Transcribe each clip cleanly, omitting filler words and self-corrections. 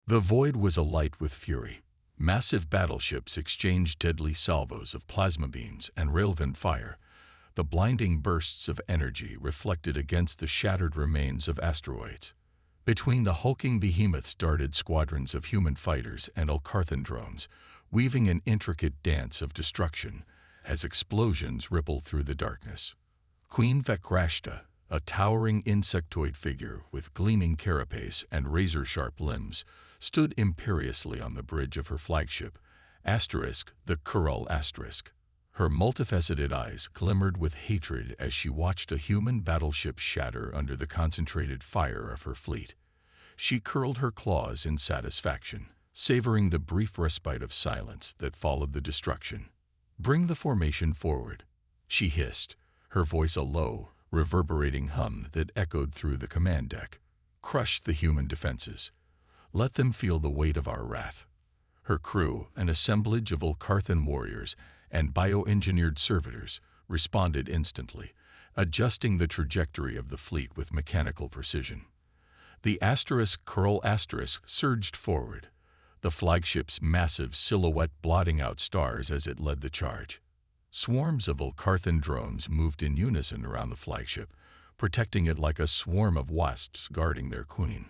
The void was alight with fury. Massive battleships exchanged deadly salvos of plasma beams and railgun fire, the blinding bursts of energy reflected against the shattered remains of asteroids. Between the hulking behemoths darted squadrons of human fighters and Alcarthan drones, weaving an intricate dance of destruction as explosions rippled through the darkness. Queen Vekrashta, a towering insectoid figure with gleaming carapace and razor-sharp limbs, stood imperiously on the bridge of her flagship, the Kural Asterisk. Her multifaceted eyes glimmered with hatred as she watched a human battleship shatter under the concentrated fire of her fleet. She curled her claws in satisfaction, savoring the brief respite of silence that followed the destruction. "Bring the formation forward," she hissed, her voice a low, reverberating hum that echoed through the command deck. "Crush the human defenses. Let them feel the weight of our wrath." Her crew, an assemblage of Alcarthan warriors and bioengineered servitors, responded instantly, adjusting the trajectory of the fleet with mechanical precision. The Kural Asterisk surged forward, the flagship's massive silhouette blotting out stars as it led the charge. Swarms of Alcarthan drones moved in unison around the flagship, protecting it like a swarm of wasps guarding their queen.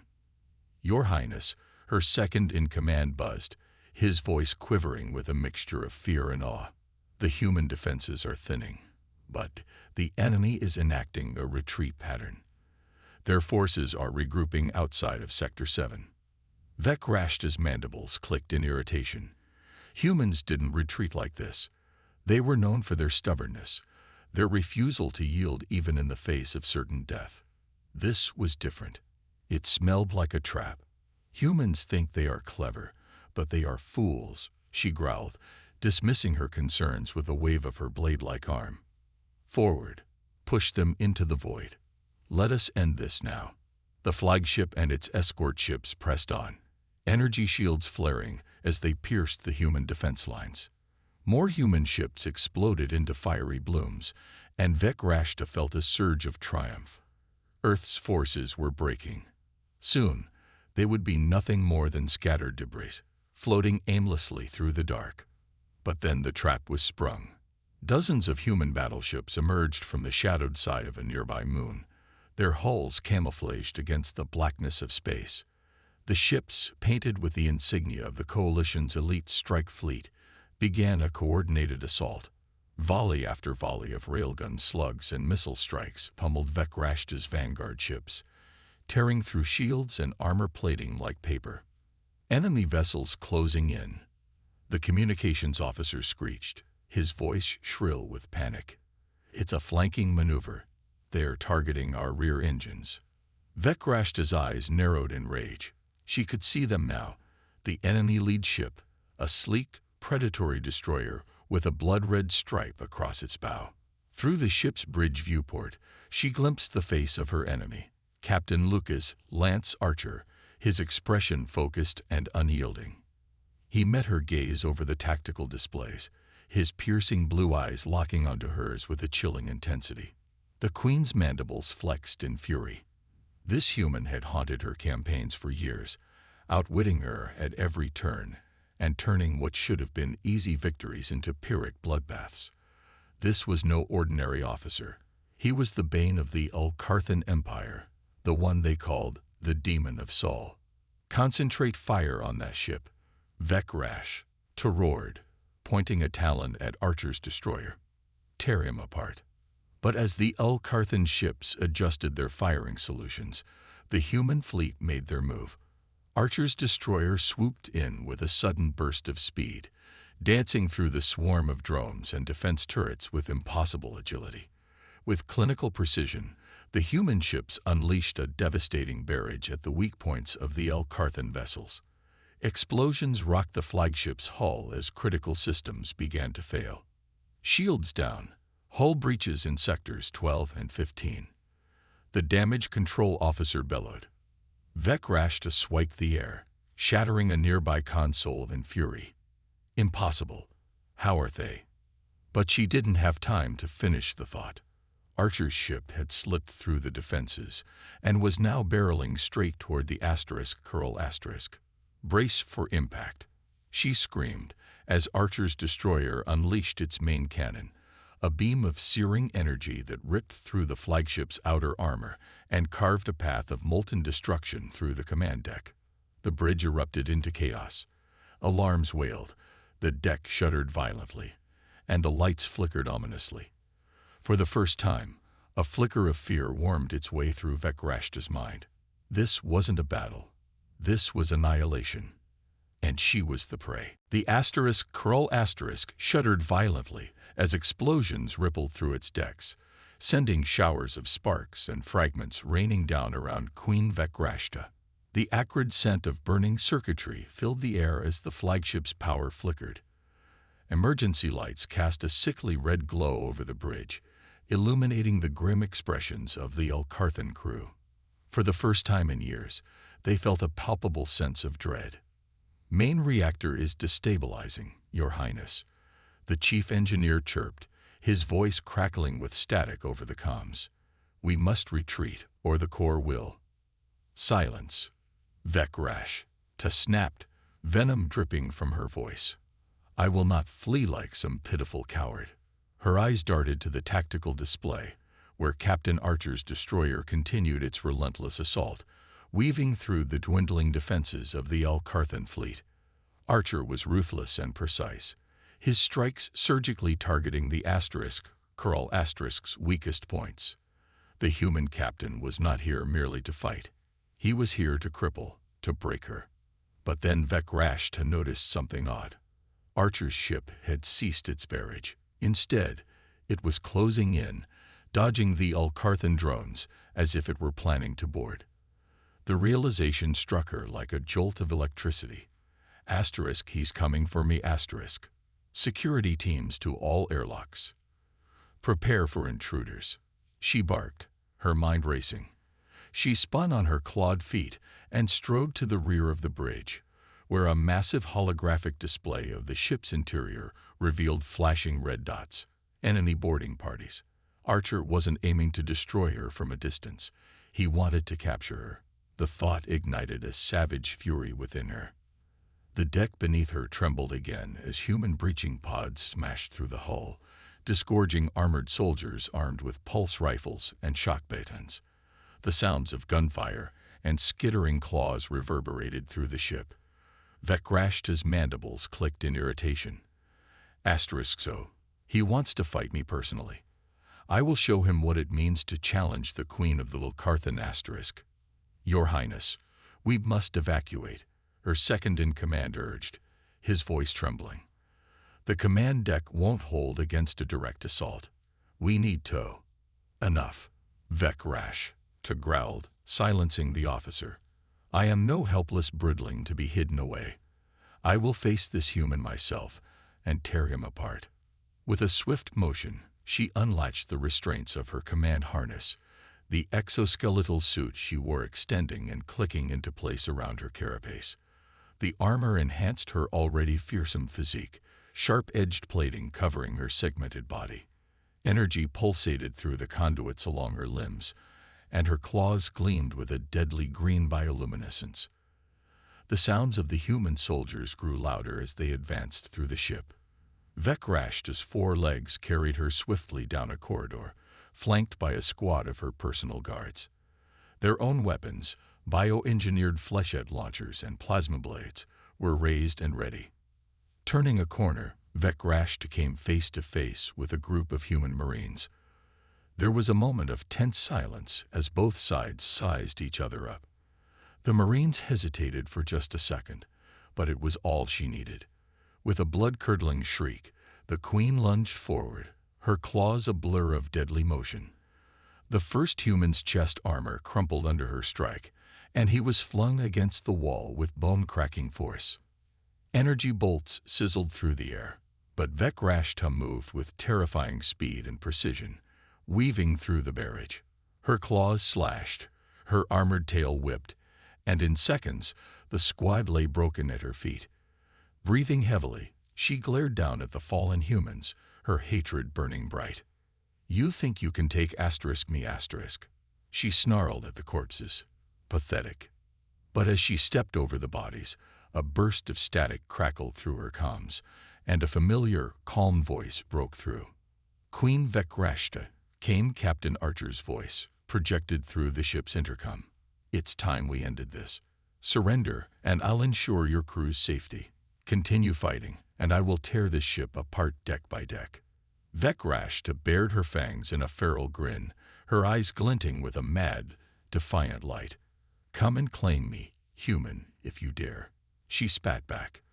"Your Highness," her second-in-command buzzed, his voice quivering with a mixture of fear and awe. "The human defenses are thinning, but the enemy is enacting a retreat pattern. Their forces are regrouping outside of Sector 7. Vekrashta's mandibles clicked in irritation. Humans didn't retreat like this. They were known for their stubbornness, their refusal to yield even in the face of certain death. This was different. It smelled like a trap. "Humans think they are clever, but they are fools," she growled, dismissing her concerns with a wave of her blade-like arm. "Forward. Push them into the void. Let us end this now." The flagship and its escort ships pressed on, energy shields flaring as they pierced the human defense lines. More human ships exploded into fiery blooms, and Vekrashta felt a surge of triumph. Earth's forces were breaking. Soon, they would be nothing more than scattered debris, floating aimlessly through the dark. But then the trap was sprung. Dozens of human battleships emerged from the shadowed side of a nearby moon, their hulls camouflaged against the blackness of space. The ships, painted with the insignia of the Coalition's elite strike fleet, began a coordinated assault. Volley after volley of railgun slugs and missile strikes pummeled Vekrashta's vanguard ships, tearing through shields and armor plating like paper. Enemy vessels closing in. The communications officer screeched, his voice shrill with panic. "It's a flanking maneuver. They're targeting our rear engines." Vekrashta's eyes narrowed in rage. She could see them now, the enemy lead ship, a sleek, predatory destroyer with a blood-red stripe across its bow. Through the ship's bridge viewport, she glimpsed the face of her enemy, Captain Lucas Lance Archer, his expression focused and unyielding. He met her gaze over the tactical displays, his piercing blue eyes locking onto hers with a chilling intensity. The Queen's mandibles flexed in fury. This human had haunted her campaigns for years, outwitting her at every turn and turning what should have been easy victories into Pyrrhic bloodbaths. This was no ordinary officer. He was the bane of the Alcarthan Empire, the one they called the Demon of Sol. "Concentrate fire on that ship, Vekrash," roared, pointing a talon at Archer's destroyer. "Tear him apart." But as the Alcarthan ships adjusted their firing solutions, the human fleet made their move. Archer's destroyer swooped in with a sudden burst of speed, dancing through the swarm of drones and defense turrets with impossible agility. With clinical precision, the human ships unleashed a devastating barrage at the weak points of the Alcarthan vessels. Explosions rocked the flagship's hull as critical systems began to fail. Shields down, hull breaches in sectors 12 and 15. The damage control officer bellowed. Vekrashta swiped the air, shattering a nearby console in fury. "Impossible. How are they?" But she didn't have time to finish the thought. Archer's ship had slipped through the defenses and was now barreling straight toward the Kural Asterisk. Brace for impact, she screamed as Archer's destroyer unleashed its main cannon, a beam of searing energy that ripped through the flagship's outer armor and carved a path of molten destruction through the command deck. The bridge erupted into chaos. Alarms wailed, the deck shuddered violently, and the lights flickered ominously. For the first time, a flicker of fear warmed its way through Vecrashta's mind. This wasn't a battle. This was annihilation. And she was the prey. The Krull shuddered violently as explosions rippled through its decks, sending showers of sparks and fragments raining down around Queen Vecrashta. The acrid scent of burning circuitry filled the air as the flagship's power flickered. Emergency lights cast a sickly red glow over the bridge, illuminating the grim expressions of the Elkarthan crew. For the first time in years, they felt a palpable sense of dread. "Main reactor is destabilizing, Your Highness," the chief engineer chirped, his voice crackling with static over the comms. "We must retreat, or the core will." "Silence." Vecrashta snapped, venom dripping from her voice. "I will not flee like some pitiful coward." Her eyes darted to the tactical display, where Captain Archer's destroyer continued its relentless assault, weaving through the dwindling defenses of the Elkarthan fleet. Archer was ruthless and precise, his strikes surgically targeting the Krull's weakest points. The human captain was not here merely to fight. He was here to cripple, to break her. But then Vecrashta noticed something odd. Archer's ship had ceased its barrage. Instead, it was closing in, dodging the Elkarthan drones as if it were planning to board. The realization struck her like a jolt of electricity. "He's coming for me, Security teams to all airlocks. Prepare for intruders," she barked, her mind racing. She spun on her clawed feet and strode to the rear of the bridge, where a massive holographic display of the ship's interior revealed flashing red dots. Enemy boarding parties. Archer wasn't aiming to destroy her from a distance. He wanted to capture her. The thought ignited a savage fury within her. The deck beneath her trembled again as human breaching pods smashed through the hull, disgorging armored soldiers armed with pulse rifles and shock batons. The sounds of gunfire and skittering claws reverberated through the ship. Vecrashta's mandibles clicked in irritation. "So, he wants to fight me personally. I will show him what it means to challenge the Queen of the Elkarthan. Your Highness, we must evacuate," her second-in-command urged, his voice trembling. "The command deck won't hold against a direct assault. We need tow." "Enough," Vecrashta growled, silencing the officer. "I am no helpless broodling to be hidden away. I will face this human myself and tear him apart." With a swift motion, she unlatched the restraints of her command harness, the exoskeletal suit she wore extending and clicking into place around her carapace. The armor enhanced her already fearsome physique, sharp-edged plating covering her segmented body. Energy pulsated through the conduits along her limbs, and her claws gleamed with a deadly green bioluminescence. The sounds of the human soldiers grew louder as they advanced through the ship. Vecrashta's 4 legs carried her swiftly down a corridor, flanked by a squad of her personal guards. Their own weapons, bioengineered flechette launchers and plasma blades, were raised and ready. Turning a corner, Vecrashta came face to face with a group of human Marines. There was a moment of tense silence as both sides sized each other up. The Marines hesitated for just a second, but it was all she needed. With a blood-curdling shriek, the Queen lunged forward, her claws a blur of deadly motion. The first human's chest armor crumpled under her strike, and he was flung against the wall with bone-cracking force. Energy bolts sizzled through the air, but Vecrashta moved with terrifying speed and precision, weaving through the barrage. Her claws slashed, her armored tail whipped, and in seconds, the squad lay broken at her feet. Breathing heavily, she glared down at the fallen humans, her hatred burning bright. "You think you can take me, she snarled at the corpses. Pathetic. But as she stepped over the bodies, A burst of static crackled through her comms, and a familiar, calm voice broke through. "Queen Vekrashta," came Captain Archer's voice, projected through the ship's intercom. "It's time we ended this. Surrender, and I'll ensure your crew's safety. Continue fighting, and I will tear this ship apart deck by deck." Vekrashta bared her fangs in a feral grin, her eyes glinting with a mad, defiant light. "Come and claim me, human, if you dare," she spat back.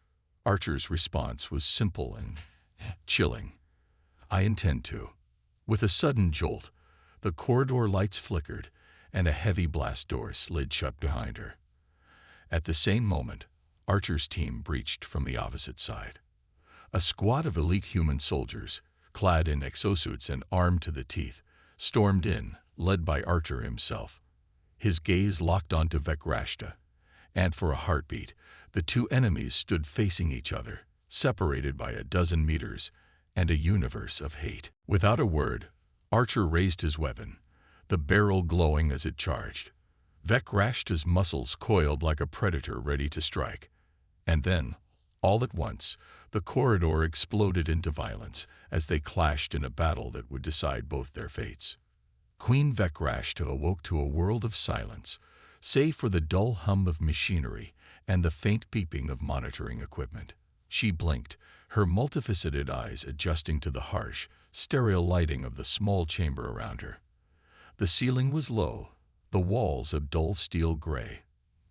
Archer's response was simple and chilling. "I intend to." With a sudden jolt, the corridor lights flickered, and a heavy blast door slid shut behind her. At the same moment, Archer's team breached from the opposite side. A squad of elite human soldiers, clad in exosuits and armed to the teeth, stormed in, led by Archer himself. His gaze locked onto Vekrashta, and for a heartbeat, the two enemies stood facing each other, separated by a dozen meters and a universe of hate. Without a word, Archer raised his weapon, the barrel glowing as it charged. Vekrashta's muscles coiled like a predator ready to strike. And then, all at once, the corridor exploded into violence as they clashed in a battle that would decide both their fates. Queen Vekrashta awoke to a world of silence, save for the dull hum of machinery and the faint beeping of monitoring equipment. She blinked, her multifaceted eyes adjusting to the harsh, sterile lighting of the small chamber around her. The ceiling was low, the walls of dull steel gray.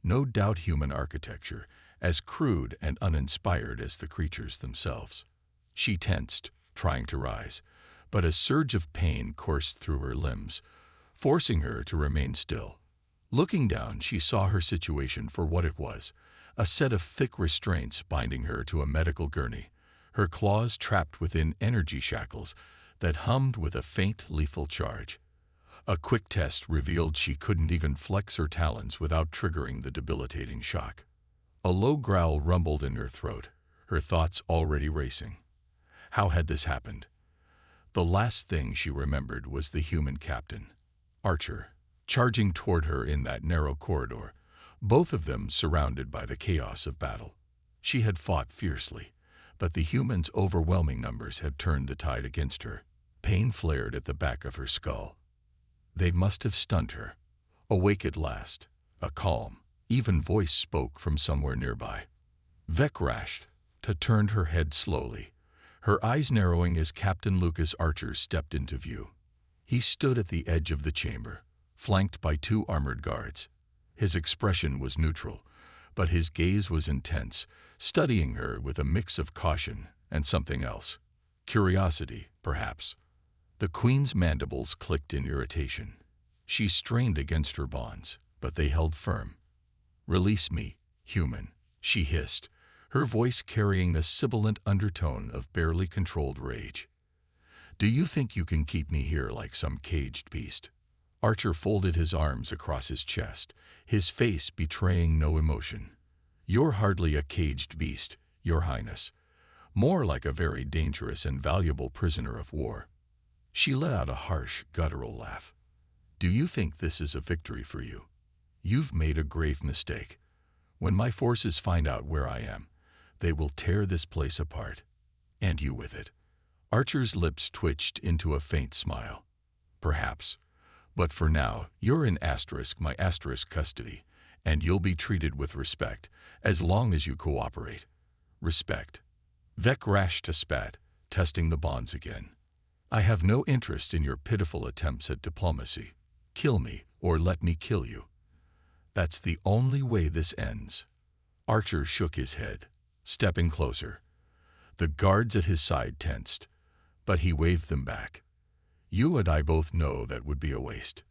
No doubt human architecture, as crude and uninspired as the creatures themselves. She tensed, trying to rise, but a surge of pain coursed through her limbs, forcing her to remain still. Looking down, she saw her situation for what it was, a set of thick restraints binding her to a medical gurney, her claws trapped within energy shackles that hummed with a faint, lethal charge. A quick test revealed she couldn't even flex her talons without triggering the debilitating shock. A low growl rumbled in her throat, her thoughts already racing. How had this happened? The last thing she remembered was the human captain, Archer, charging toward her in that narrow corridor, both of them surrounded by the chaos of battle. She had fought fiercely, but the humans' overwhelming numbers had turned the tide against her. Pain flared at the back of her skull. They must have stunned her. Awake at last, a calm, even voice spoke from somewhere nearby. Vekrashta turned her head slowly, her eyes narrowing as Captain Lucas Archer stepped into view. He stood at the edge of the chamber, flanked by two armored guards. His expression was neutral, but his gaze was intense, studying her with a mix of caution and something else. Curiosity, perhaps. The Queen's mandibles clicked in irritation. She strained against her bonds, but they held firm. "Release me, human," she hissed, her voice carrying a sibilant undertone of barely controlled rage. "Do you think you can keep me here like some caged beast?" Archer folded his arms across his chest, his face betraying no emotion. "You're hardly a caged beast, Your Highness. More like a very dangerous and valuable prisoner of war." She let out a harsh, guttural laugh. "Do you think this is a victory for you? You've made a grave mistake. When my forces find out where I am, they will tear this place apart, and you with it." Archer's lips twitched into a faint smile. "Perhaps. But for now, you're in my custody, and you'll be treated with respect, as long as you cooperate." "Respect?" Vekrashta spat, testing the bonds again. "I have no interest in your pitiful attempts at diplomacy. Kill me, or let me kill you. That's the only way this ends." Archer shook his head, stepping closer. The guards at his side tensed, but he waved them back. "You and I both know that would be a waste.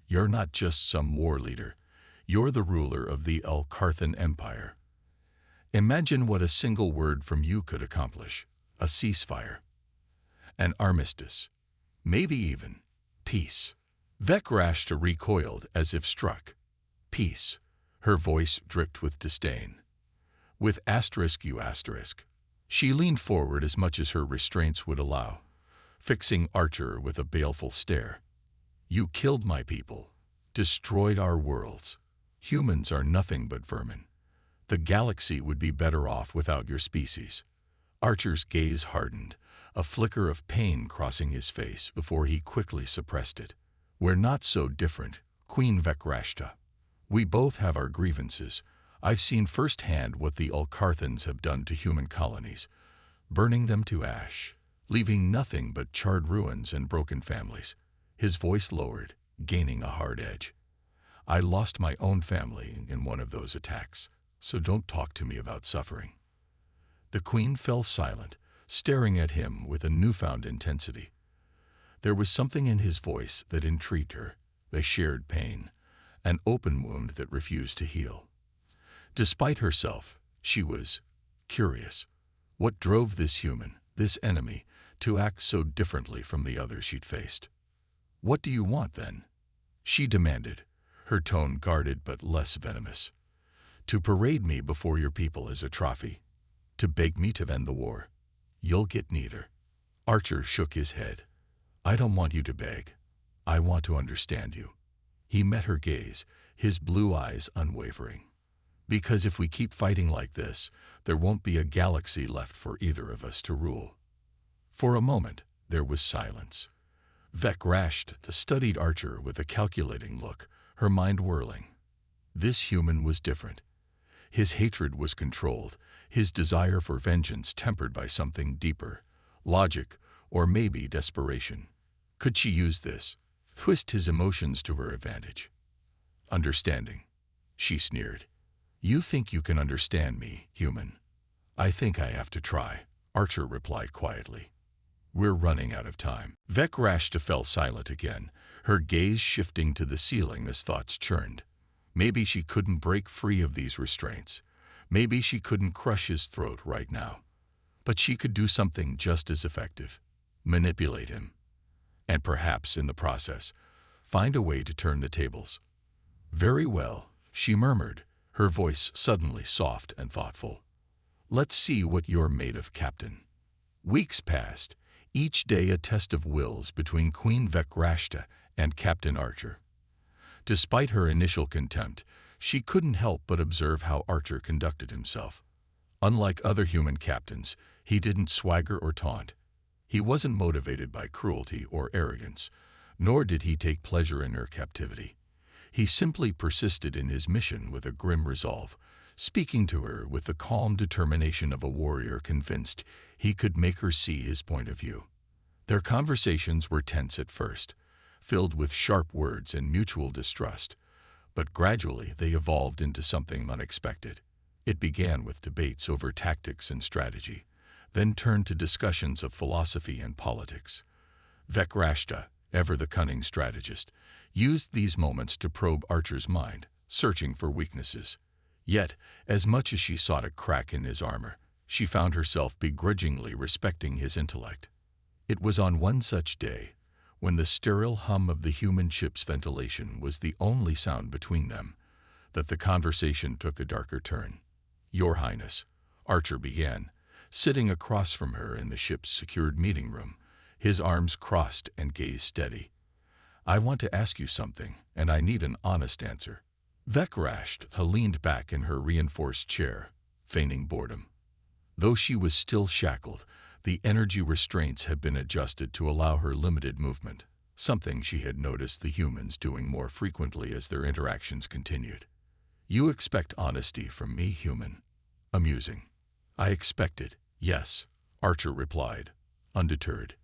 You're not just some war leader. You're the ruler of the Elkarthan Empire. Imagine what a single word from you could accomplish. A ceasefire. An armistice. Maybe even peace." Vekrashta recoiled as if struck. "Peace." Her voice dripped with disdain. "With you asterisk." She leaned forward as much as her restraints would allow, fixing Archer with a baleful stare. "You killed my people, destroyed our worlds. Humans are nothing but vermin. The galaxy would be better off without your species. Archer's gaze hardened, a flicker of pain crossing his face before he quickly suppressed it. We're not so different, Queen Vekrashta. We both have our grievances. I've seen firsthand what the Ulkarthans have done to human colonies, burning them to ash, leaving nothing but charred ruins and broken families. His voice lowered, gaining a hard edge. I lost my own family in one of those attacks, so don't talk to me about suffering. The Queen fell silent, staring at him with a newfound intensity. There was something in his voice that intrigued her, a shared pain, an open wound that refused to heal. Despite herself, she was curious. What drove this human, this enemy, to act so differently from the others she'd faced? What do you want, then? She demanded, her tone guarded but less venomous. To parade me before your people as a trophy? To beg me to end the war? You'll get neither. Archer shook his head. I don't want you to beg. I want to understand you. He met her gaze, his blue eyes unwavering. Because if we keep fighting like this, there won't be a galaxy left for either of us to rule. For a moment, there was silence. Vekrashta studied Archer with a calculating look, her mind whirling. This human was different. His hatred was controlled, his desire for vengeance tempered by something deeper, logic, or maybe desperation. Could she use this, twist his emotions to her advantage? Understanding, she sneered. You think you can understand me, human? I think I have to try, Archer replied quietly. We're running out of time. Vekrashta fell silent again, her gaze shifting to the ceiling as thoughts churned. Maybe she couldn't break free of these restraints. Maybe she couldn't crush his throat right now. But she could do something just as effective. Manipulate him. And perhaps, in the process, find a way to turn the tables. Very well, she murmured, her voice suddenly soft and thoughtful. Let's see what you're made of, Captain. Weeks passed, each day a test of wills between Queen Vekrashta and Captain Archer. Despite her initial contempt, she couldn't help but observe how Archer conducted himself. Unlike other human captains, he didn't swagger or taunt. He wasn't motivated by cruelty or arrogance, nor did he take pleasure in her captivity. He simply persisted in his mission with a grim resolve, speaking to her with the calm determination of a warrior convinced he could make her see his point of view. Their conversations were tense at first, filled with sharp words and mutual distrust, but gradually they evolved into something unexpected. It began with debates over tactics and strategy, then turned to discussions of philosophy and politics. Vekrashta, ever the cunning strategist, used these moments to probe Archer's mind, searching for weaknesses. Yet, as much as she sought a crack in his armor, she found herself begrudgingly respecting his intellect. It was on one such day, when the sterile hum of the human ship's ventilation was the only sound between them, that the conversation took a darker turn. Your Highness, Archer began, sitting across from her in the ship's secured meeting room, his arms crossed and gaze steady. I want to ask you something, and I need an honest answer. Vekrashta leaned back in her reinforced chair, feigning boredom. Though she was still shackled, the energy restraints had been adjusted to allow her limited movement, something she had noticed the humans doing more frequently as their interactions continued. You expect honesty from me, human? Amusing. I expect it, yes, Archer replied, undeterred.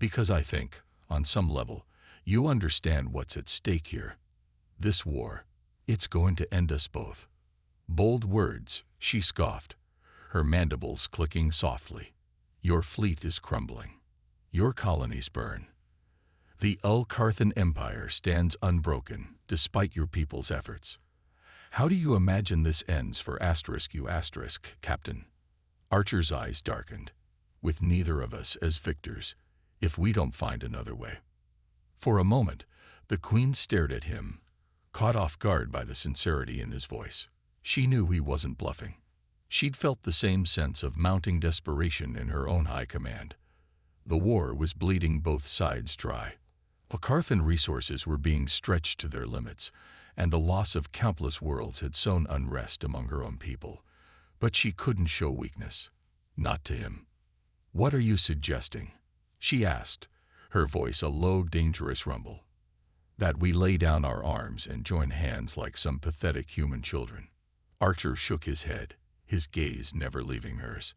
Because I think, on some level, you understand what's at stake here. This war, it's going to end us both. Bold words, she scoffed, her mandibles clicking softly. Your fleet is crumbling. Your colonies burn. The Ulkarthan Empire stands unbroken, despite your people's efforts. How do you imagine this ends for you, Captain? Archer's eyes darkened, with neither of us as victors, if we don't find another way. For a moment, the Queen stared at him, caught off guard by the sincerity in his voice. She knew he wasn't bluffing. She'd felt the same sense of mounting desperation in her own high command. The war was bleeding both sides dry. Ulkarthan resources were being stretched to their limits, and the loss of countless worlds had sown unrest among her own people. But she couldn't show weakness. Not to him. "What are you suggesting?" she asked, her voice a low, dangerous rumble. "That we lay down our arms and join hands like some pathetic human children." Archer shook his head, his gaze never leaving hers.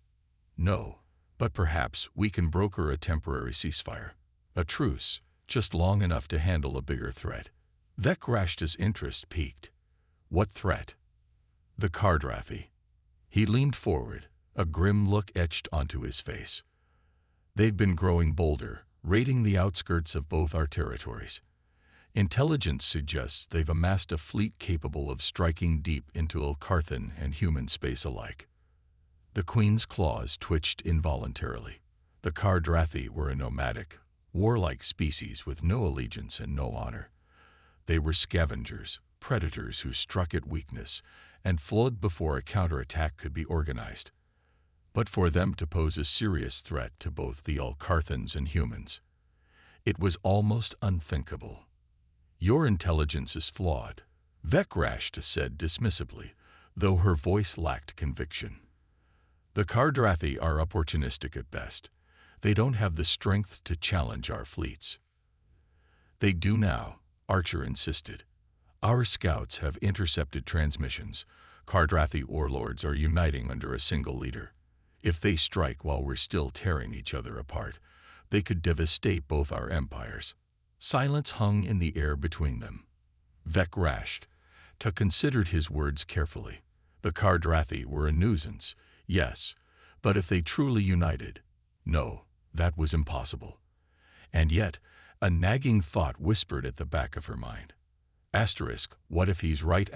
"No, but perhaps we can broker a temporary ceasefire. A truce, just long enough to handle a bigger threat." Vekrashta's interest piqued. "What threat?" "The Kardrathi." He leaned forward, a grim look etched onto his face. "They've been growing bolder, raiding the outskirts of both our territories. Intelligence suggests they've amassed a fleet capable of striking deep into Elkarthan and human space alike." The Queen's claws twitched involuntarily. The Kardrathi were a nomadic, warlike species with no allegiance and no honor. They were scavengers, predators who struck at weakness and fled before a counterattack could be organized. But for them to pose a serious threat to both the Elkarthans and humans, it was almost unthinkable. "Your intelligence is flawed," Vekrashta said dismissively, though her voice lacked conviction. "The Kardrathi are opportunistic at best. They don't have the strength to challenge our fleets." "They do now," Archer insisted. "Our scouts have intercepted transmissions. Kardrathi warlords are uniting under a single leader. If they strike while we're still tearing each other apart, they could devastate both our empires." Silence hung in the air between them. Vekrashta considered his words carefully. The Kardrathi were a nuisance, yes, but if they truly united, no, that was impossible. And yet, a nagging thought whispered at the back of her mind. What if he's right?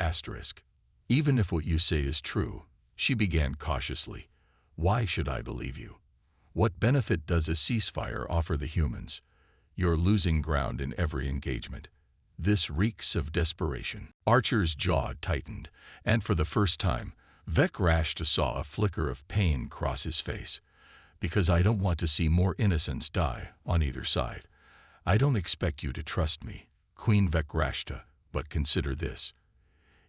Even if what you say is true, she began cautiously. Why should I believe you? What benefit does a ceasefire offer the humans? You're losing ground in every engagement. This reeks of desperation. Archer's jaw tightened, and for the first time, Vekrashta saw a flicker of pain cross his face. "Because I don't want to see more innocents die on either side. I don't expect you to trust me, Queen Vekrashta, but consider this.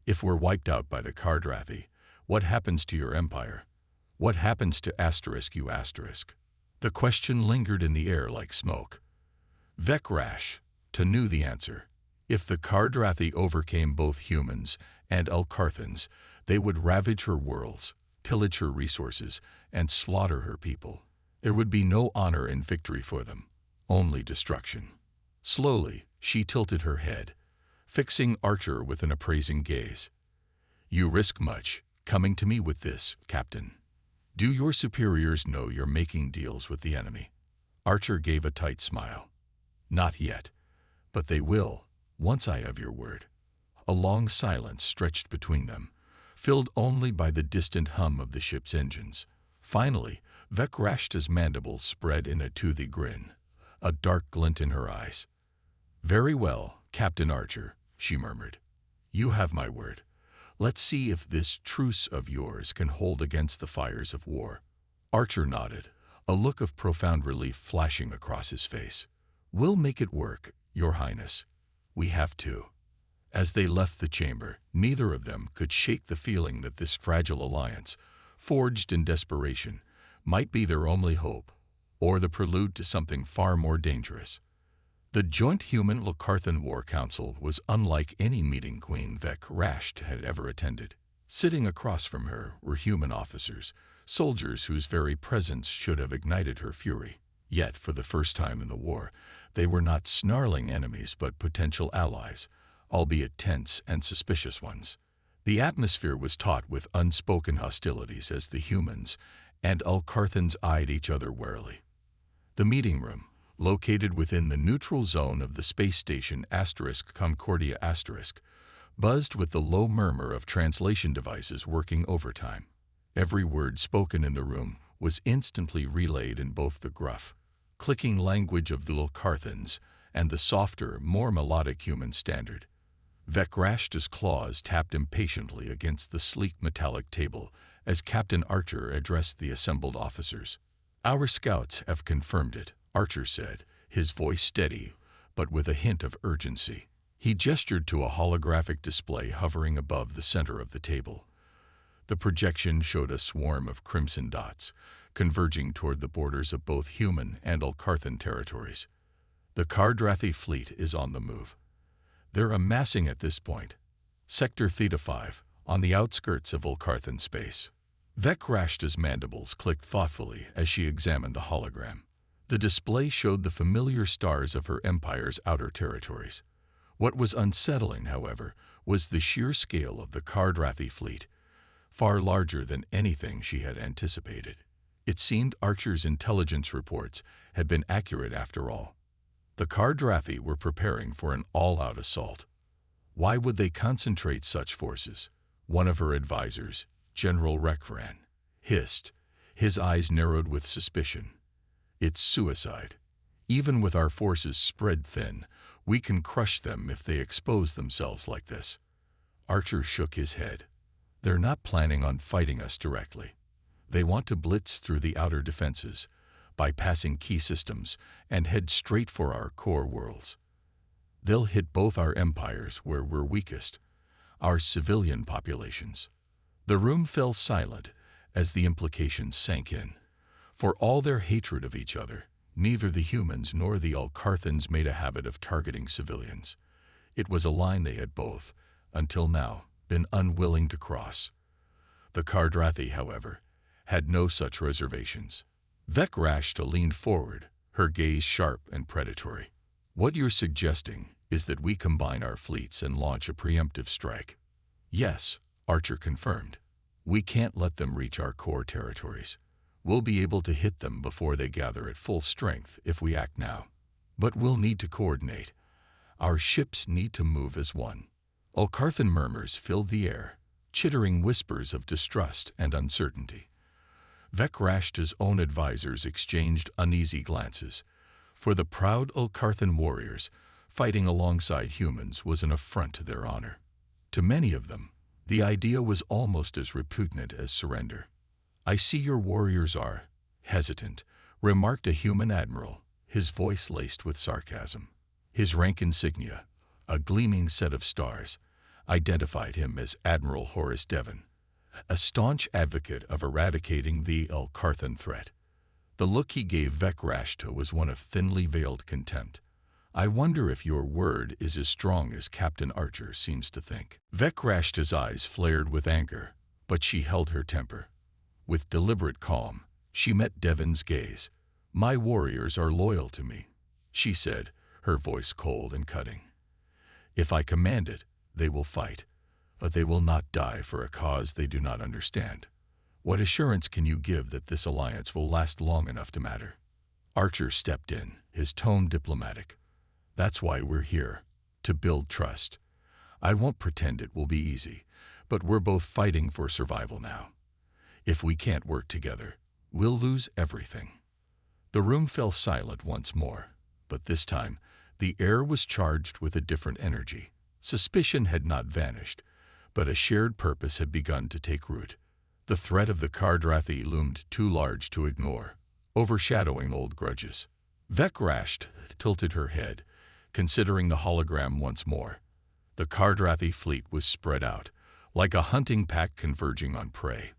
If we're wiped out by the Kardrathi, what happens to your empire? What happens to you?" The question lingered in the air like smoke. Vekrashta knew the answer. If the Kardrathi overcame both humans and Elkarthans, they would ravage her worlds, pillage her resources, and slaughter her people. There would be no honor in victory for them, only destruction. Slowly, she tilted her head, fixing Archer with an appraising gaze. "You risk much, coming to me with this, Captain. Do your superiors know you're making deals with the enemy?" Archer gave a tight smile. "Not yet, but they will, once I have your word." A long silence stretched between them, filled only by the distant hum of the ship's engines. Finally, Vekrashta's mandibles spread in a toothy grin, a dark glint in her eyes. "Very well, Captain Archer," she murmured. "You have my word. Let's see if this truce of yours can hold against the fires of war." Archer nodded, a look of profound relief flashing across his face. "We'll make it work, Your Highness. We have to." As they left the chamber, neither of them could shake the feeling that this fragile alliance, forged in desperation, might be their only hope, or the prelude to something far more dangerous. The Joint Human-Elkarthan War Council was unlike any meeting Queen Vekrashta had ever attended. Sitting across from her were human officers, soldiers whose very presence should have ignited her fury. Yet, for the first time in the war, they were not snarling enemies but potential allies, albeit tense and suspicious ones. The atmosphere was taut with unspoken hostilities as the humans and Elkarthans eyed each other warily. The meeting room, located within the neutral zone of the space station Concordia buzzed with the low murmur of translation devices working overtime. Every word spoken in the room was instantly relayed in both the gruff, clicking language of the Elkarthans and the softer, more melodic human standard. Vekrashta's claws tapped impatiently against the sleek metallic table as Captain Archer addressed the assembled officers. "Our scouts have confirmed it," Archer said, his voice steady, but with a hint of urgency. He gestured to a holographic display hovering above the center of the table. The projection showed a swarm of crimson dots, converging toward the borders of both human and Ulkarthan territories. The Kardrathi fleet is on the move. They're amassing at this point. Sector Theta 5, on the outskirts of Ulkarthan space. Vekrashta's mandibles clicked thoughtfully as she examined the hologram. The display showed the familiar stars of her empire's outer territories. What was unsettling, however, was the sheer scale of the Kardrathi fleet, far larger than anything she had anticipated. It seemed Archer's intelligence reports had been accurate after all. The Kardrathi were preparing for an all-out assault. Why would they concentrate such forces? One of her advisors, General Rekran, hissed, his eyes narrowed with suspicion. It's suicide. Even with our forces spread thin, we can crush them if they expose themselves like this. Archer shook his head. They're not planning on fighting us directly. They want to blitz through the outer defenses, bypassing key systems, and head straight for our core worlds. They'll hit both our empires where we're weakest, our civilian populations. The room fell silent as the implications sank in. For all their hatred of each other, neither the humans nor the Ulkarthans made a habit of targeting civilians. It was a line they had both, until now, been unwilling to cross. The Kardrathi, however, had no such reservations. Vekrashta leaned forward, her gaze sharp and predatory. What you're suggesting is that we combine our fleets and launch a preemptive strike. Yes, Archer confirmed. We can't let them reach our core territories. We'll be able to hit them before they gather at full strength if we act now. But we'll need to coordinate. Our ships need to move as one. Ulkarthan murmurs filled the air, chittering whispers of distrust and uncertainty. Vekrashta's own advisors exchanged uneasy glances. For the proud Ulkarthan warriors, fighting alongside humans was an affront to their honor. To many of them, the idea was almost as repugnant as surrender. I see your warriors are hesitant, remarked a human admiral, his voice laced with sarcasm. His rank insignia, a gleaming set of stars, identified him as Admiral Horace Devon, a staunch advocate of eradicating the Ulkarthan threat. The look he gave Vekrashta was one of thinly veiled contempt. I wonder if your word is as strong as Captain Archer seems to think. Vekrashta's eyes flared with anger, but she held her temper. With deliberate calm, she met Devon's gaze. My warriors are loyal to me, she said, her voice cold and cutting. If I command it, they will fight, but they will not die for a cause they do not understand. What assurance can you give that this alliance will last long enough to matter? Archer stepped in, his tone diplomatic. That's why we're here, to build trust. I won't pretend it will be easy, but we're both fighting for survival now. If we can't work together, we'll lose everything. The room fell silent once more, but this time, the air was charged with a different energy. Suspicion had not vanished, but a shared purpose had begun to take root. The threat of the Kardrathi loomed too large to ignore, overshadowing old grudges. Vekrashta tilted her head, considering the hologram once more. The Kardrathi fleet was spread out, like a hunting pack converging on prey.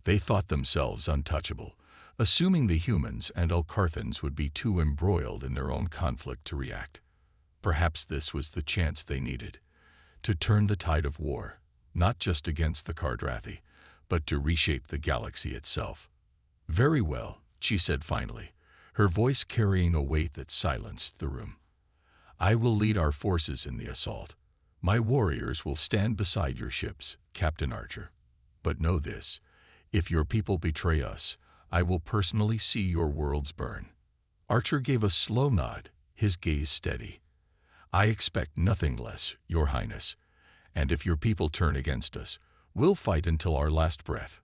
They thought themselves untouchable, assuming the humans and Ulkarthans would be too embroiled in their own conflict to react. Perhaps this was the chance they needed, to turn the tide of war, not just against the Kardrathi, but to reshape the galaxy itself. Very well, she said finally, her voice carrying a weight that silenced the room. I will lead our forces in the assault. My warriors will stand beside your ships, Captain Archer. But know this, if your people betray us, I will personally see your worlds burn. Archer gave a slow nod, his gaze steady. I expect nothing less, Your Highness, and if your people turn against us, we'll fight until our last breath.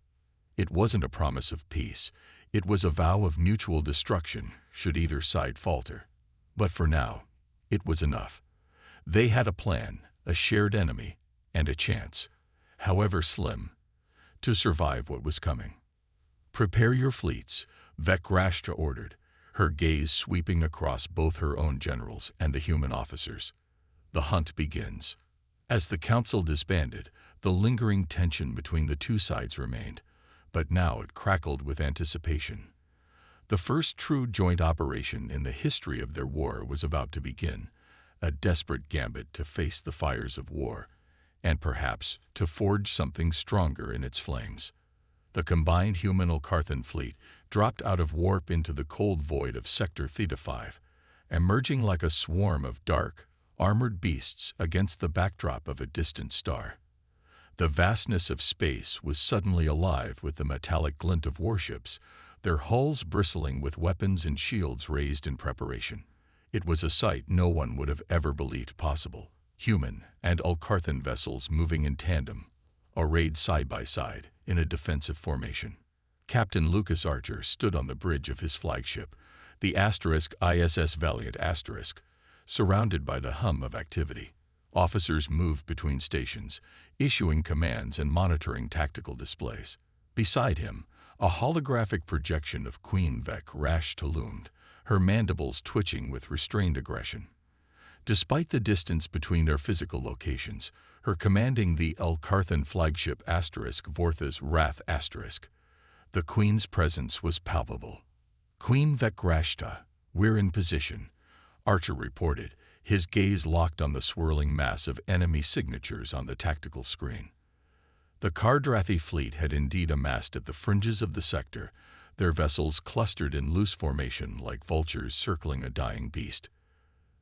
It wasn't a promise of peace, it was a vow of mutual destruction should either side falter. But for now, it was enough. They had a plan, a shared enemy, and a chance, however slim, to survive what was coming. Prepare your fleets, Vekrashta ordered, her gaze sweeping across both her own generals and the human officers. The hunt begins. As the council disbanded, the lingering tension between the two sides remained, but now it crackled with anticipation. The first true joint operation in the history of their war was about to begin, a desperate gambit to face the fires of war, and perhaps to forge something stronger in its flames. The combined human-Alcarthan fleet dropped out of warp into the cold void of Sector Theta 5, emerging like a swarm of dark, armored beasts against the backdrop of a distant star. The vastness of space was suddenly alive with the metallic glint of warships, their hulls bristling with weapons and shields raised in preparation. It was a sight no one would have ever believed possible. Human and Alcarthan vessels moving in tandem, arrayed side by side in a defensive formation. Captain Lucas Archer stood on the bridge of his flagship, the ISS Valiant *, surrounded by the hum of activity. Officers moved between stations, issuing commands and monitoring tactical displays. Beside him, a holographic projection of Queen Vec loomed, her mandibles twitching with restrained aggression. Despite the distance between their physical locations, her commanding the Alcarthan flagship * Vorthas Wrath *, the Queen's presence was palpable. "Queen Vec, we're in position," Archer reported, his gaze locked on the swirling mass of enemy signatures on the tactical screen. The Cardrathi fleet had indeed amassed at the fringes of the sector, their vessels clustered in loose formation like vultures circling a dying beast.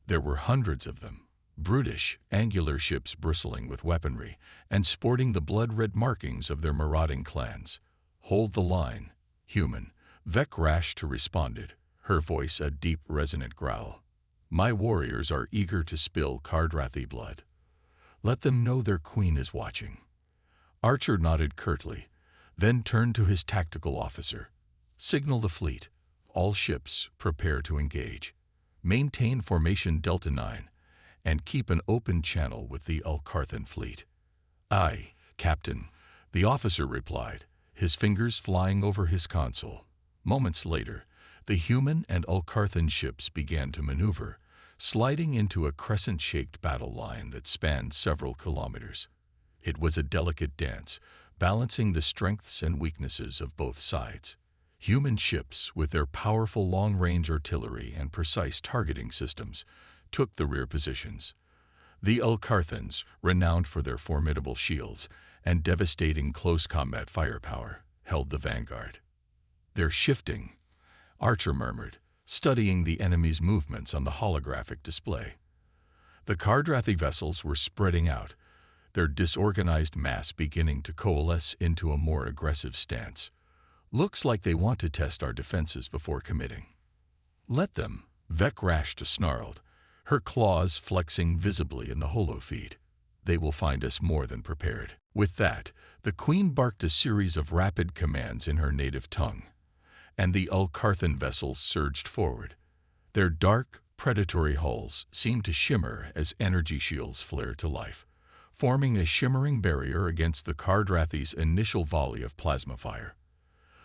There were hundreds of them, brutish, angular ships bristling with weaponry and sporting the blood-red markings of their marauding clans. "Hold the line, human," Vec responded, her voice a deep, resonant growl. "My warriors are eager to spill Cardrathi blood. Let them know their queen is watching." Archer nodded curtly, then turned to his tactical officer. "Signal the fleet. All ships, prepare to engage. Maintain formation Delta 9, and keep an open channel with the Alcarthan fleet." "Aye, Captain," the officer replied, his fingers flying over his console. Moments later, the human and Alcarthan ships began to maneuver, sliding into a crescent-shaped battle line that spanned several kilometers. It was a delicate dance, balancing the strengths and weaknesses of both sides. Human ships, with their powerful long-range artillery and precise targeting systems, took the rear positions. The Alcarthans, renowned for their formidable shields and devastating close combat firepower, held the vanguard. "They're shifting," Archer murmured, studying the enemy's movements on the holographic display. The Cardrathi vessels were spreading out, their disorganized mass beginning to coalesce into a more aggressive stance. "Looks like they want to test our defenses before committing." "Let them," Vec snarled, her claws flexing visibly in the holofeed. "They will find us more than prepared." With that, the Queen barked a series of rapid commands in her native tongue, and the Alcarthan vessels surged forward. Their dark, predatory hulls seemed to shimmer as energy shields flared to life, forming a shimmering barrier against the Cardrathi's initial volley of plasma fire.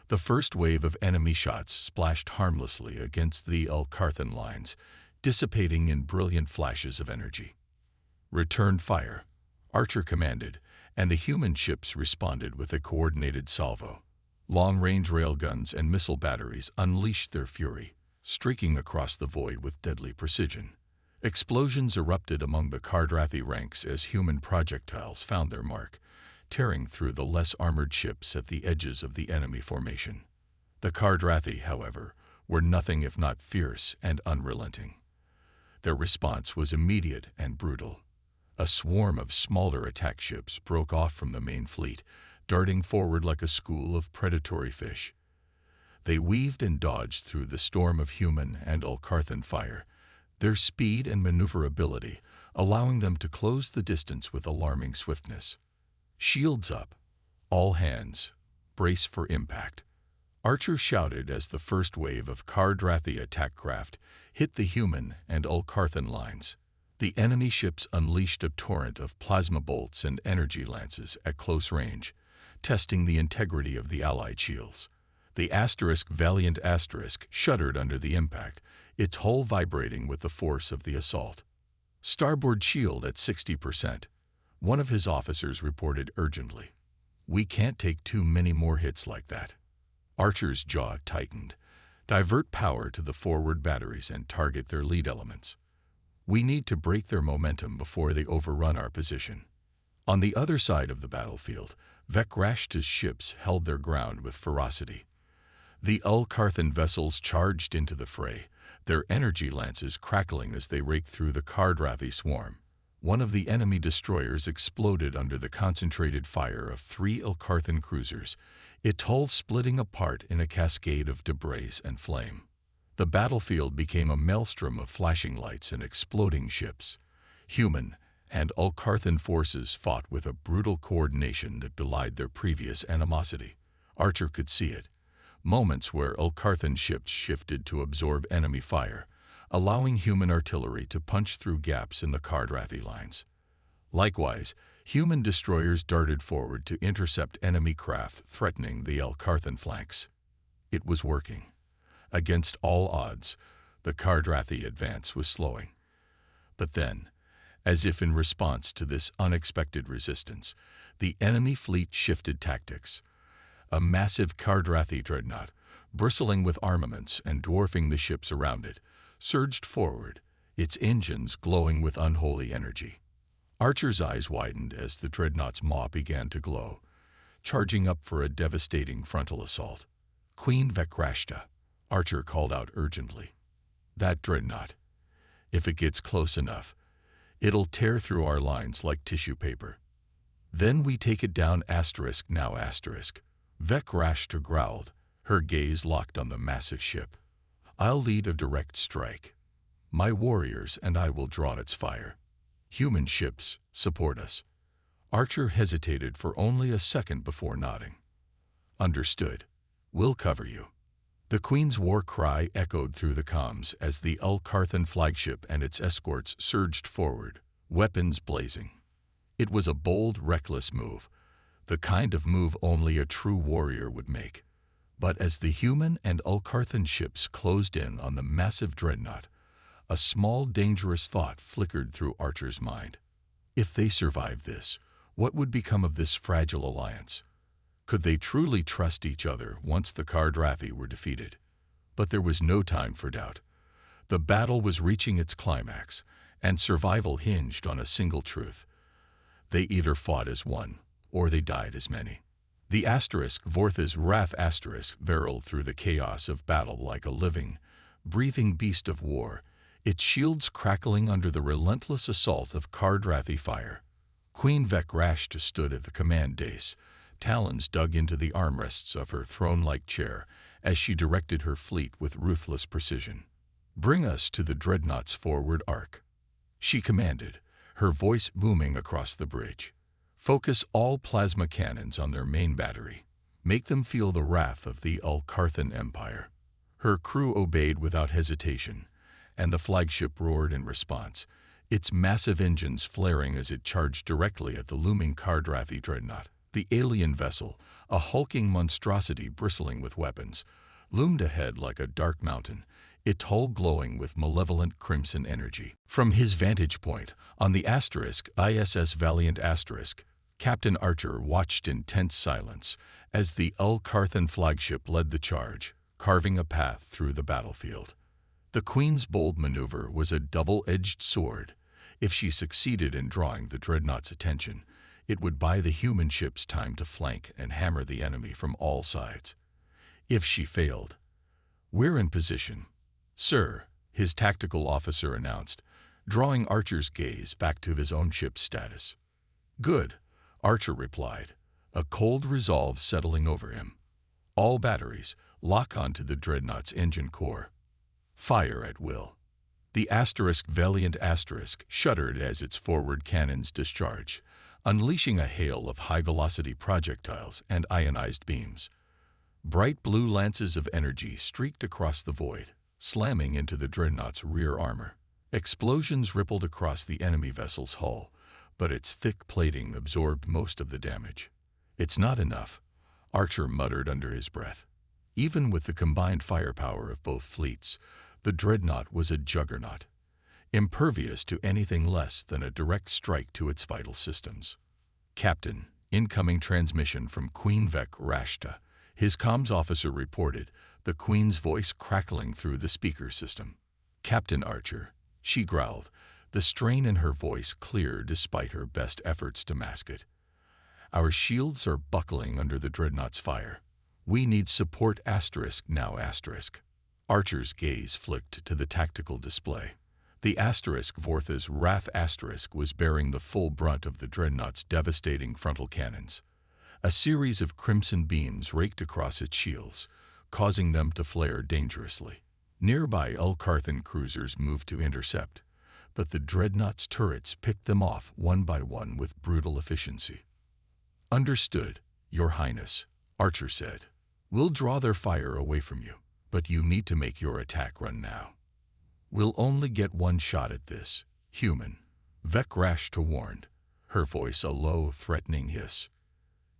The first wave of enemy shots splashed harmlessly against the Alcarthan lines, dissipating in brilliant flashes of energy. "Return fire," Archer commanded, and the human ships responded with a coordinated salvo. Long-range railguns and missile batteries unleashed their fury, streaking across the void with deadly precision. Explosions erupted among the Cardrathi ranks as human projectiles found their mark, tearing through the less armored ships at the edges of the enemy formation. The Cardrathi, however, were nothing if not fierce and unrelenting. Their response was immediate and brutal. A swarm of smaller attack ships broke off from the main fleet, darting forward like a school of predatory fish. They weaved and dodged through the storm of human and Alcarthan fire, their speed and maneuverability allowing them to close the distance with alarming swiftness. "Shields up! All hands, brace for impact," Archer shouted as the first wave of Cardrathi attack craft hit the human and Alcarthan lines. The enemy ships unleashed a torrent of plasma bolts and energy lances at close range, testing the integrity of the Allied shields. The Valiant shuddered under the impact, its hull vibrating with the force of the assault. Starboard shield at 60%. One of his officers reported urgently. We can't take too many more hits like that. Archer's jaw tightened. Divert power to the forward batteries and target their lead elements. We need to break their momentum before they overrun our position. On the other side of the battlefield, Vekrashta's ships held their ground with ferocity. The Ulkarthan vessels charged into the fray, their energy lances crackling as they raked through the Kardrathi swarm. One of the enemy destroyers exploded under the concentrated fire of 3 Ulkarthan cruisers, its hull splitting apart in a cascade of debris and flame. The battlefield became a maelstrom of flashing lights and exploding ships. Human and Ulkarthan forces fought with a brutal coordination that belied their previous animosity. Archer could see it. Moments where Ulkarthan ships shifted to absorb enemy fire, allowing human artillery to punch through gaps in the Kardrathi lines. Likewise, human destroyers darted forward to intercept enemy craft threatening the Ulkarthan flanks. It was working. Against all odds, the Kardrathi advance was slowing. But then, as if in response to this unexpected resistance, the enemy fleet shifted tactics. A massive Kardrathi dreadnought, bristling with armaments and dwarfing the ships around it, surged forward, its engines glowing with unholy energy. Archer's eyes widened as the dreadnought's maw began to glow, charging up for a devastating frontal assault. Queen Vekrashta, Archer called out urgently. That dreadnought, if it gets close enough, it'll tear through our lines like tissue paper. Then we take it down now. Vekrashta growled, her gaze locked on the massive ship. I'll lead a direct strike. My warriors and I will draw its fire. Human ships, support us. Archer hesitated for only a second before nodding. Understood. We'll cover you. The Queen's war cry echoed through the comms as the Ulkarthan flagship and its escorts surged forward, weapons blazing. It was a bold, reckless move, the kind of move only a true warrior would make. But as the human and Ulkarthan ships closed in on the massive dreadnought, a small, dangerous thought flickered through Archer's mind. If they survived this, what would become of this fragile alliance? Could they truly trust each other once the Kardrathi were defeated? But there was no time for doubt. The battle was reaching its climax, and survival hinged on a single truth. They either fought as one, or they died as many. The Vortha's wrath barreled through the chaos of battle like a living, breathing beast of war, its shields crackling under the relentless assault of Kardrathi fire. Queen Vekrashta stood at the command dais, talons dug into the armrests of her throne-like chair as she directed her fleet with ruthless precision. Bring us to the dreadnought's forward arc, she commanded, her voice booming across the bridge. Focus all plasma cannons on their main battery. Make them feel the wrath of the Ulkarthan Empire. Her crew obeyed without hesitation, and the flagship roared in response, its massive engines flaring as it charged directly at the looming Kardrathi dreadnought. The alien vessel, a hulking monstrosity bristling with weapons, loomed ahead like a dark mountain, its hull glowing with malevolent crimson energy. From his vantage point, on the ISS Valiant Captain Archer watched in tense silence as the Ulkarthan flagship led the charge, carving a path through the battlefield. The Queen's bold maneuver was a double-edged sword. If she succeeded in drawing the dreadnought's attention, it would buy the human ships time to flank and hammer the enemy from all sides. If she failed, "We're in position, sir," his tactical officer announced, drawing Archer's gaze back to his own ship's status. "Good," Archer replied, a cold resolve settling over him. "All batteries, lock onto the dreadnought's engine core. Fire at will." The Valiant shuddered as its forward cannons discharged, unleashing a hail of high-velocity projectiles and ionized beams. Bright blue lances of energy streaked across the void, slamming into the dreadnought's rear armor. Explosions rippled across the enemy vessel's hull, but its thick plating absorbed most of the damage. "It's not enough," Archer muttered under his breath. Even with the combined firepower of both fleets, the dreadnought was a juggernaut. impervious to anything less than a direct strike to its vital systems. "Captain, incoming transmission from Queen Vec Rashta," his comms officer reported, the Queen's voice crackling through the speaker system. "Captain Archer," she growled, the strain in her voice clear despite her best efforts to mask it. "Our shields are buckling under the dreadnought's fire. We need support now. Archer's gaze flicked to the tactical display. The Vortha's Wrath was bearing the full brunt of the dreadnought's devastating frontal cannons. A series of crimson beams raked across its shields, causing them to flare dangerously. Nearby Ulkarthan cruisers moved to intercept, but the dreadnought's turrets picked them off one by one with brutal efficiency. "Understood, Your Highness," Archer said. "We'll draw their fire away from you, but you need to make your attack run now. We'll only get one shot at this, human," Vec Rashta warned, her voice a low, threatening hiss.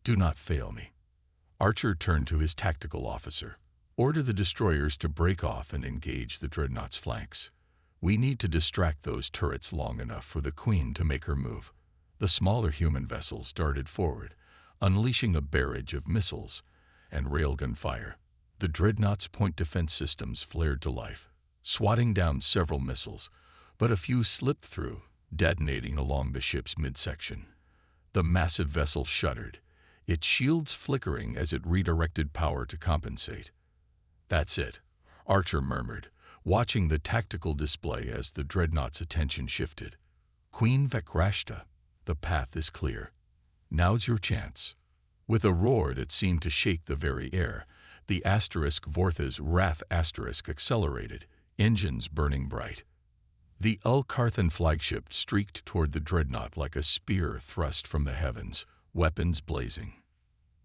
"Do not fail me." Archer turned to his tactical officer. "Order the destroyers to break off and engage the dreadnought's flanks. We need to distract those turrets long enough for the Queen to make her move." The smaller human vessels darted forward, unleashing a barrage of missiles and railgun fire. The dreadnought's point defense systems flared to life, swatting down several missiles, but a few slipped through, detonating along the ship's midsection. The massive vessel shuddered, its shields flickering as it redirected power to compensate. "That's it," Archer murmured, watching the tactical display as the dreadnought's attention shifted. "Queen Vec Rashta, the path is clear. Now's your chance." With a roar that seemed to shake the very air, the Vortha's Wrath accelerated, engines burning bright. The Ulkarthan flagship streaked toward the dreadnought like a spear thrust from the heavens, weapons blazing.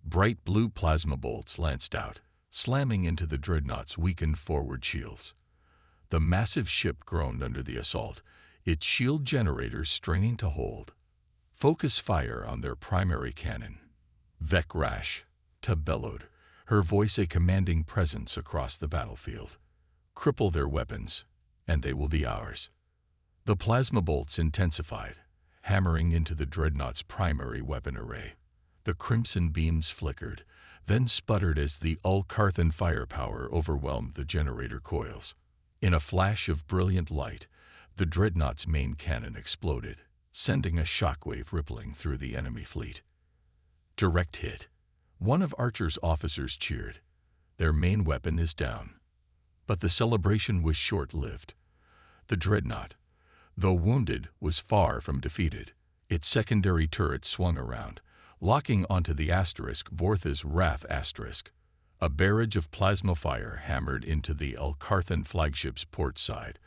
Bright blue plasma bolts lanced out, slamming into the dreadnought's weakened forward shields. The massive ship groaned under the assault, its shield generators straining to hold. "Focus fire on their primary cannon," Vec Rashta bellowed, her voice a commanding presence across the battlefield. "Cripple their weapons, and they will be ours." The plasma bolts intensified, hammering into the dreadnought's primary weapon array. The crimson beams flickered, then sputtered as the Ulkarthan firepower overwhelmed the generator coils. In a flash of brilliant light, the dreadnought's main cannon exploded, sending a shockwave rippling through the enemy fleet. "Direct hit," one of Archer's officers cheered. "Their main weapon is down." But the celebration was short-lived. The dreadnought, though wounded, was far from defeated. Its secondary turrets swung around, locking onto the Vortha's Wrath. A barrage of plasma fire hammered into the Ulkarthan flagship's port side,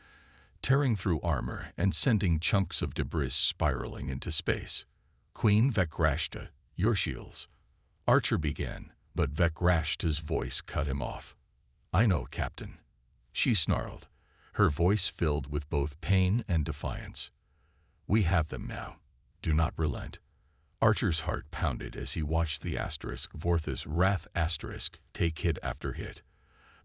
tearing through armor and sending chunks of debris spiraling into space. "Queen Vec Rashta, your shields," Archer began, but Vec Rashta's voice cut him off. "I know, Captain," she snarled, her voice filled with both pain and defiance. "We have them now. Do not relent." Archer's heart pounded as he watched the Vortha's Wrath take hit after hit.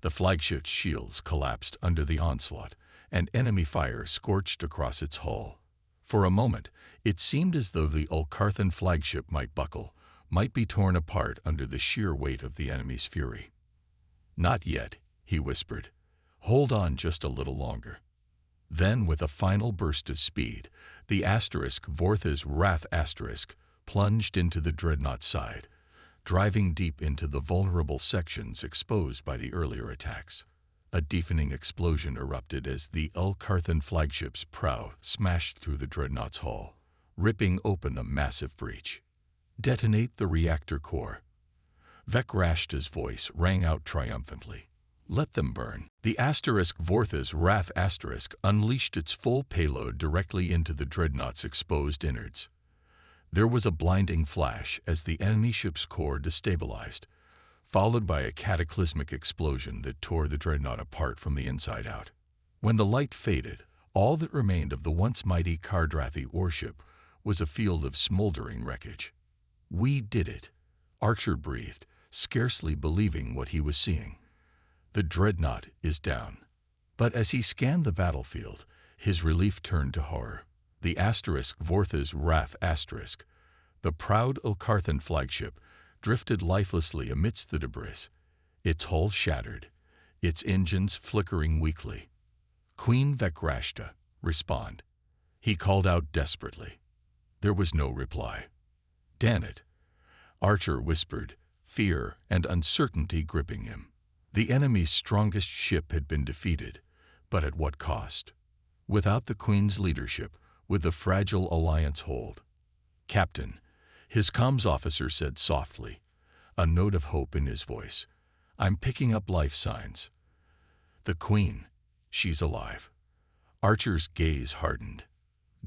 The flagship's shields collapsed under the onslaught, and enemy fire scorched across its hull. For a moment, it seemed as though the Ulkarthan flagship might buckle, might be torn apart under the sheer weight of the enemy's fury. "Not yet," he whispered. "Hold on just a little longer." Then, with a final burst of speed, the Vortha's Wrath plunged into the dreadnought's side, driving deep into the vulnerable sections exposed by the earlier attacks. A deafening explosion erupted as the Ulkarthan flagship's prow smashed through the dreadnought's hull, ripping open a massive breach. "Detonate the reactor core." Vec Rashta's voice rang out triumphantly. "Let them burn." The Vortha's Wrath unleashed its full payload directly into the dreadnought's exposed innards. There was a blinding flash as the enemy ship's core destabilized, followed by a cataclysmic explosion that tore the dreadnought apart from the inside out. When the light faded, all that remained of the once mighty Cardrathi warship was a field of smoldering wreckage. "We did it," Archer breathed, scarcely believing what he was seeing. "The dreadnought is down." But as he scanned the battlefield, His relief turned to horror. The asterisk Vortha's Wrath asterisk, the proud Ulkarthan flagship, drifted lifelessly amidst the debris, its hull shattered, its engines flickering weakly. "Queen Vekrashta, respond," he called out desperately. There was no reply. "Damn it," Archer whispered, fear and uncertainty gripping him. The enemy's strongest ship had been defeated, but at what cost? Without the Queen's leadership, would the fragile alliance hold? "Captain," his comms officer said softly, a note of hope in his voice, "I'm picking up life signs." "The Queen, she's alive." Archer's gaze hardened.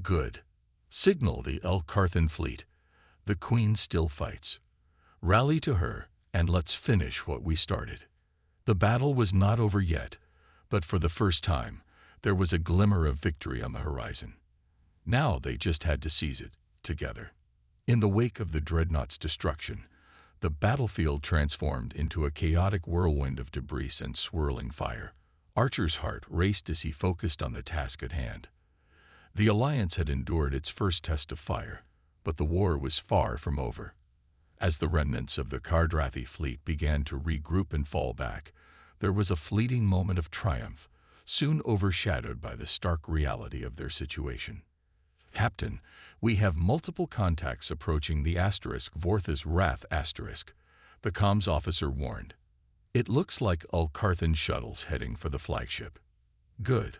"Good. Signal the Ulkarthan fleet. The Queen still fights. Rally to her, and let's finish what we started." The battle was not over yet, but for the first time, there was a glimmer of victory on the horizon. Now they just had to seize it, together. In the wake of the dreadnought's destruction, the battlefield transformed into a chaotic whirlwind of debris and swirling fire. Archer's heart raced as he focused on the task at hand. The Alliance had endured its first test of fire, but the war was far from over. As the remnants of the Kardrathi fleet began to regroup and fall back, there was a fleeting moment of triumph, soon overshadowed by the stark reality of their situation. "Captain, we have multiple contacts approaching the asterisk Vortha's Wrath asterisk," the comms officer warned. "It looks like Ulkarthan shuttles heading for the flagship." "Good.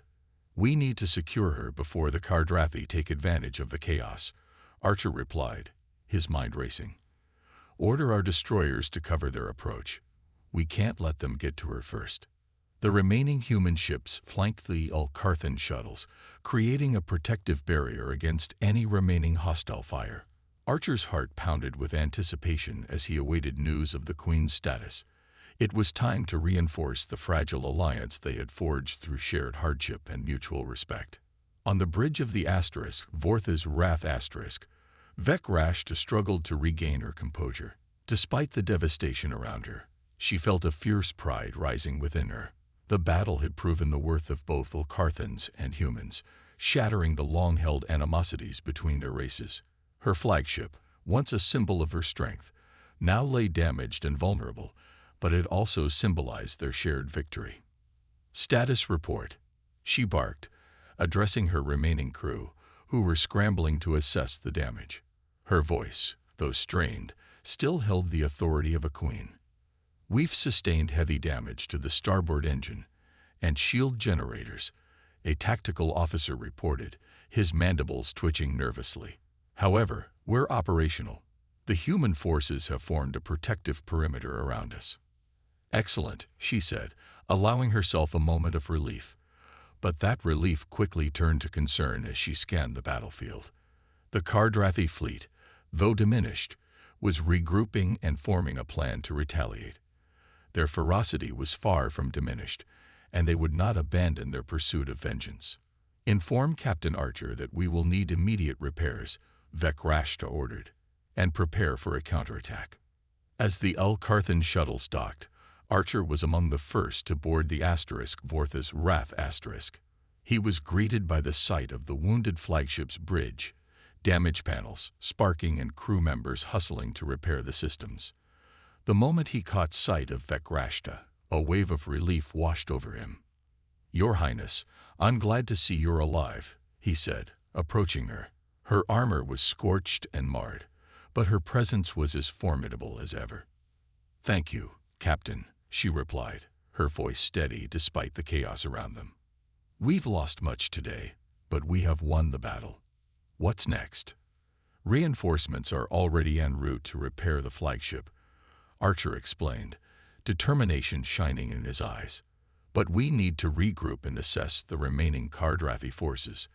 We need to secure her before the Kardrathi take advantage of the chaos," Archer replied, his mind racing. "Order our destroyers to cover their approach. We can't let them get to her first." The remaining human ships flanked the Ulkarthan shuttles, creating a protective barrier against any remaining hostile fire. Archer's heart pounded with anticipation as he awaited news of the Queen's status. It was time to reinforce the fragile alliance they had forged through shared hardship and mutual respect. On the bridge of the asterisk, Vortha's Wrath asterisk, Vekrashta struggled to regain her composure. Despite the devastation around her, she felt a fierce pride rising within her. The battle had proven the worth of both Ulkarthans and humans, shattering the long-held animosities between their races. Her flagship, once a symbol of her strength, now lay damaged and vulnerable, but it also symbolized their shared victory. "Status report," she barked, addressing her remaining crew, who were scrambling to assess the damage. Her voice, though strained, still held the authority of a queen. "We've sustained heavy damage to the starboard engine and shield generators," a tactical officer reported, his mandibles twitching nervously. "However, we're operational. The human forces have formed a protective perimeter around us." "Excellent," she said, allowing herself a moment of relief. But that relief quickly turned to concern as she scanned the battlefield. The Kardrathi fleet, though diminished, was regrouping and forming a plan to retaliate. Their ferocity was far from diminished, and they would not abandon their pursuit of vengeance. "Inform Captain Archer that we will need immediate repairs," Vekrashta ordered, "and prepare for a counterattack." As the Ulkarthan shuttles docked, Archer was among the first to board the asterisk Vortha's Wrath asterisk. He was greeted by the sight of the wounded flagship's bridge, damage panels sparking and crew members hustling to repair the systems. The moment he caught sight of Vekrashta, a wave of relief washed over him. "Your Highness, I'm glad to see you're alive," he said, approaching her. Her armor was scorched and marred, but her presence was as formidable as ever. "Thank you, Captain," she replied, her voice steady despite the chaos around them. "We've lost much today, but we have won the battle. What's next?" "Reinforcements are already en route to repair the flagship," Archer explained, determination shining in his eyes. "But we need to regroup and assess the remaining Kardrathi forces.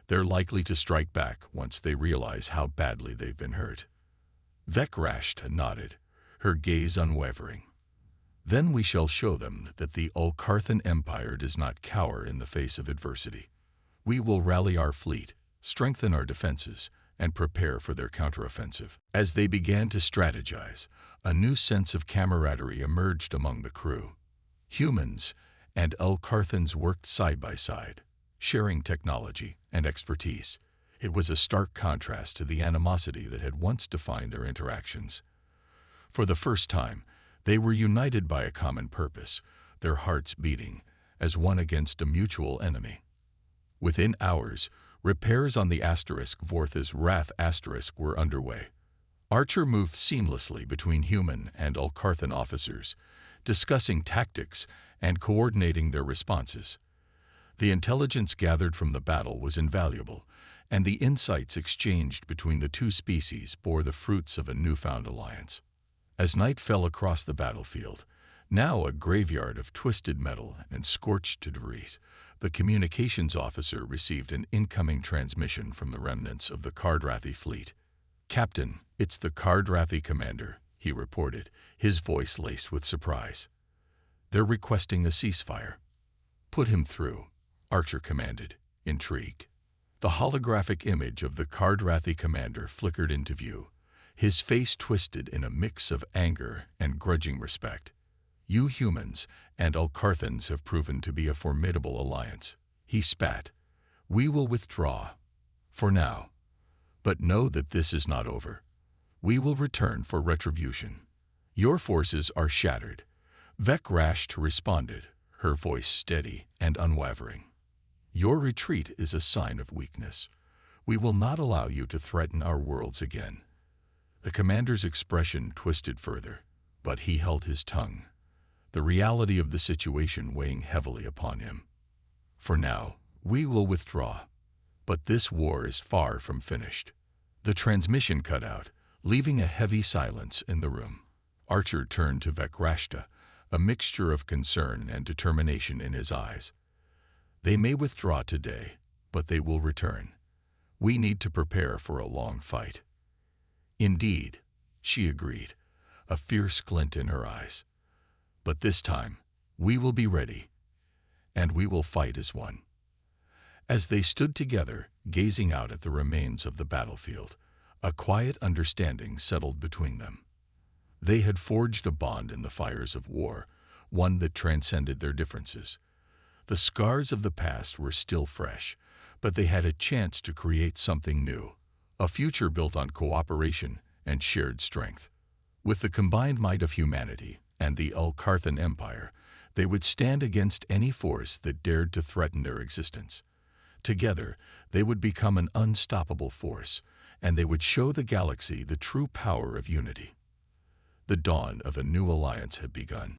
They're likely to strike back once they realize how badly they've been hurt." Vekrashta nodded, her gaze unwavering. "Then we shall show them that the Ulkarthan Empire does not cower in the face of adversity. We will rally our fleet, strengthen our defenses, and prepare for their counteroffensive." As they began to strategize, a new sense of camaraderie emerged among the crew. Humans and Ulkarthans worked side by side, sharing technology and expertise. It was a stark contrast to the animosity that had once defined their interactions. For the first time, they were united by a common purpose, their hearts beating as one against a mutual enemy. Within hours, repairs on the Vorth's Wrath were underway. Archer moved seamlessly between human and Ulkarthan officers, discussing tactics and coordinating their responses. The intelligence gathered from the battle was invaluable, and the insights exchanged between the two species bore the fruits of a newfound alliance. As night fell across the battlefield, now a graveyard of twisted metal and scorched debris, the communications officer received an incoming transmission from the remnants of the Cardrathi fleet. "Captain, it's the Cardrathi commander," he reported, his voice laced with surprise. "They're requesting a ceasefire." "Put him through," Archer commanded, intrigued. The holographic image of the Cardrathi commander flickered into view, his face twisted in a mix of anger and grudging respect. "You humans and Ulkarthans have proven to be a formidable alliance," he spat. "We will withdraw. For now. But know that this is not over. We will return for retribution." "Your forces are shattered," Vecrasht responded, her voice steady and unwavering. "Your retreat is a sign of weakness. We will not allow you to threaten our worlds again." The commander's expression twisted further, but he held his tongue, the reality of the situation weighing heavily upon him. "For now, we will withdraw. But this war is far from finished." The transmission cut out, leaving a heavy silence in the room. Archer turned to Vecrashta, a mixture of concern and determination in his eyes. "They may withdraw today, but they will return. We need to prepare for a long fight." "Indeed," she agreed, a fierce glint in her eyes. "But this time, we will be ready, and we will fight as one." As they stood together, gazing out at the remains of the battlefield, a quiet understanding settled between them. They had forged a bond in the fires of war, one that transcended their differences. The scars of the past were still fresh, but they had a chance to create something new, a future built on cooperation and shared strength. With the combined might of humanity and the Ulkarthan Empire, they would stand against any force that dared to threaten their existence. Together, they would become an unstoppable force, and they would show the galaxy the true power of unity. The dawn of a new alliance had begun.